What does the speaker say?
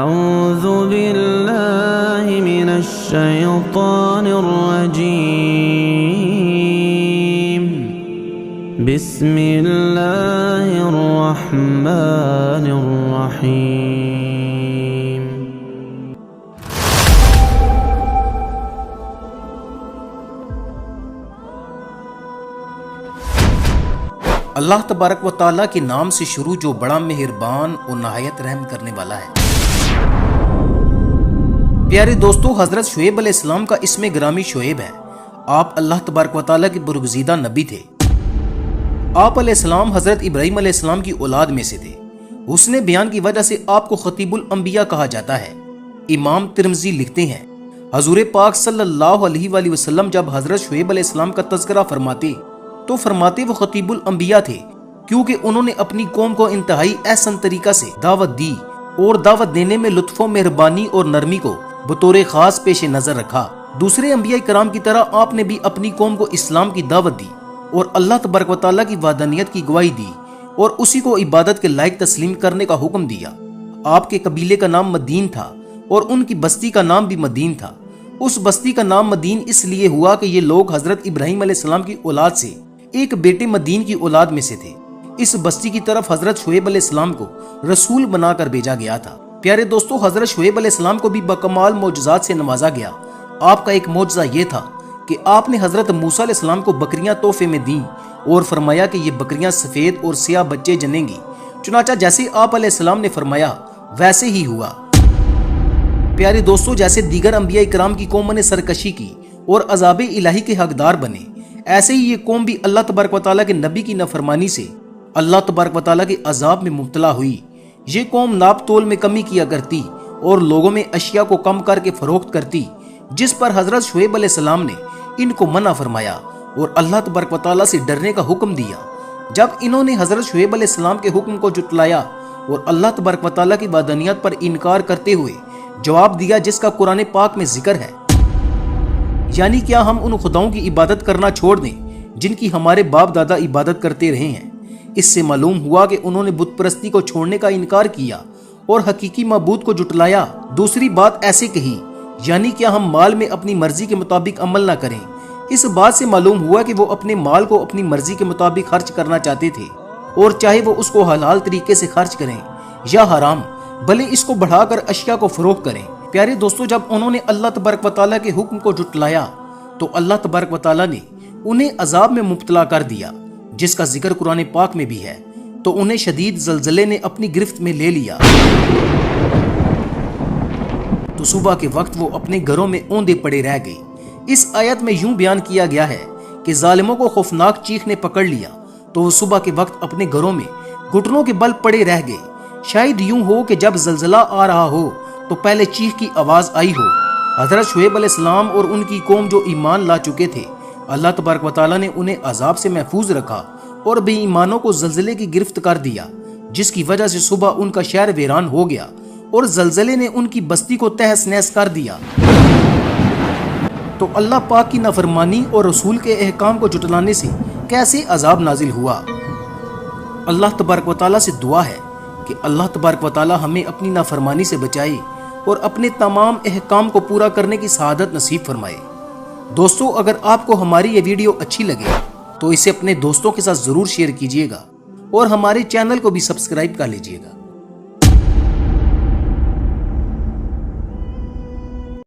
अऊज़ु बिल्लाहि मिनश शैतानिर रजीम। बिस्मिल्लाहिर रहमानिर रहीम। अल्लाह तबारक व तआला के नाम से शुरू जो बड़ा मेहरबान और नहायत रहम करने वाला है। प्यारे दोस्तों, हजरत शुएब अलैहिस्सलाम का इसमें ग्रामी शुएब है। आप अल्लाह तबारक व तआला के बरगुज़ीदा नबी थे। आप अलैहिस्सलाम हजरत इब्राहीम अलैहिस्सलाम की औलाद में से थे। हुस्ने बयान की वजह से आपको खतीबुल अंबिया कहा जाता है। इमाम तिरमिज़ी लिखते हैं, हजूर पाक सल्लल्लाहु अलैहि वसल्लम जब हजरत शुएब अलैहिस्सलाम का तज़किरा फरमाते तो फरमाते वो खतीबुल अंबिया थे, क्योंकि उन्होंने अपनी कौम को इंतहाई एहसन तरीका से दावत दी और दावत देने में लुत्फ़ो मेहरबानी और नरमी को बतौर खास पेश नजर रखा। दूसरे अंबिया कराम की तरह आपने भी अपनी कौम को इस्लाम की दावत दी और अल्लाह तबारक व तआला की वादानियत की गवाही दी और उसी को इबादत के लायक तस्लीम करने का हुक्म दिया। आपके कबीले का नाम मदीन था और उनकी बस्ती का नाम भी मदीन था। उस बस्ती का नाम मदीन इसलिए हुआ कि ये लोग हजरत इब्राहीम अलैहिस्सलाम की औलाद से एक बेटे मदीन की औलाद में से थे। इस बस्ती की तरफ हजरत शुएब अलैहिस्सलाम को रसूल बनाकर भेजा गया था। प्यारे दोस्तों, हजरत शुएब अलैहिस्सलाम को भी बकमाल मौजज़ात से नवाजा गया। आपका एक मौजज़ा ये था कि आपने हजरत मूसा अलैहिस्सलाम को बकरियां तोहफे में दी और फरमाया कि ये बकरियां सफेद और सियाह बच्चे जनेंगी। चुनाचा जैसे आप अलैहिस्सलाम ने फरमाया वैसे ही हुआ। प्यारे दोस्तों, जैसे दीगर अंबिया इकराम की कौम ने सरकशी की और अज़ाब इलाही के हकदार बने, ऐसे ही ये कौम भी अल्लाह तबारक व तआला के नबी की नफरमानी से अल्लाह तबारक व तआला के अजाब में मुब्तला हुई। ये कौम नाप तोल में कमी किया करती और लोगों में अशिया को कम करके फरोख्त करती, जिस पर हजरत शुएब अलैहिस्सलाम ने इनको मना फरमाया और अल्लाह तबारक व तआला से डरने का हुक्म दिया। जब इन्होंने हजरत शुएब अलैहिस्सलाम के हुक्म को जुटलाया और अल्लाह तबारक व तआला की वादानियत पर इनकार करते हुए जवाब दिया जिसका कुरान पाक में जिक्र है, यानी क्या हम उन खुदाओं की इबादत करना छोड़ दें जिनकी हमारे बाप दादा इबादत करते रहे हैं। इससे मालूम हुआ कि उन्होंने बुत परस्ती को छोड़ने का इनकार किया और हकीकी मबूद को जुटलाया। दूसरी बात ऐसे कही, यानी क्या हम माल में अपनी मर्जी के मुताबिक अमल ना करें। इस बात से मालूम हुआ कि वो अपने माल को अपनी मर्जी के मुताबिक खर्च करना चाहते थे और चाहे वो उसको हलाल तरीके से खर्च करें या हराम, भले इसको बढ़ाकर अशिया को फरोख्त करें। प्यारे दोस्तों, जब उन्होंने अल्लाह तबारक व तआला के हुक्म को जुटलाया तो अल्लाह तबारक व तआला ने उन्हें अजाब में मुब्तला कर दिया, जिसका जिक्र कुरान पाक में भी है। तो उन्हें शदीद ज़लज़ले ने अपनी गिरफ्त में ले लिया। तो सुबह के वक्त वो अपने घरों में औंधे पड़े रह गए। इस आयत में यूं बयान किया गया है कि जालिमों को खौफनाक चीख ने पकड़ लिया तो वो सुबह के वक्त अपने घरों में घुटनों के बल पड़े रह गए। शायद यूं हो कि जब जलजला आ रहा हो तो पहले चीख की आवाज आई हो। हजरत शुएब अलैहिस्सलाम और उनकी कौम जो ईमान ला चुके थे, अल्लाह तबारक व तआला ने उन्हें अजाब से महफूज रखा और बेईमानों को जलजले की गिरफ्त कर दिया, जिसकी वजह से सुबह उनका शहर वीरान हो गया और जलजले ने उनकी बस्ती को तहस नहस कर दिया। तो अल्लाह पाक की नाफरमानी और रसूल के अहकाम को जुटलाने से कैसे अजाब नाजिल हुआ। अल्लाह तबारक व तआला से दुआ है कि अल्लाह तबारक व तआला हमें अपनी नाफरमानी से बचाए और अपने तमाम अहकाम को पूरा करने की सआदत नसीब फरमाए। दोस्तों, अगर आपको हमारी ये वीडियो अच्छी लगे तो इसे अपने दोस्तों के साथ ज़रूर शेयर कीजिएगा और हमारे चैनल को भी सब्सक्राइब कर लीजिएगा।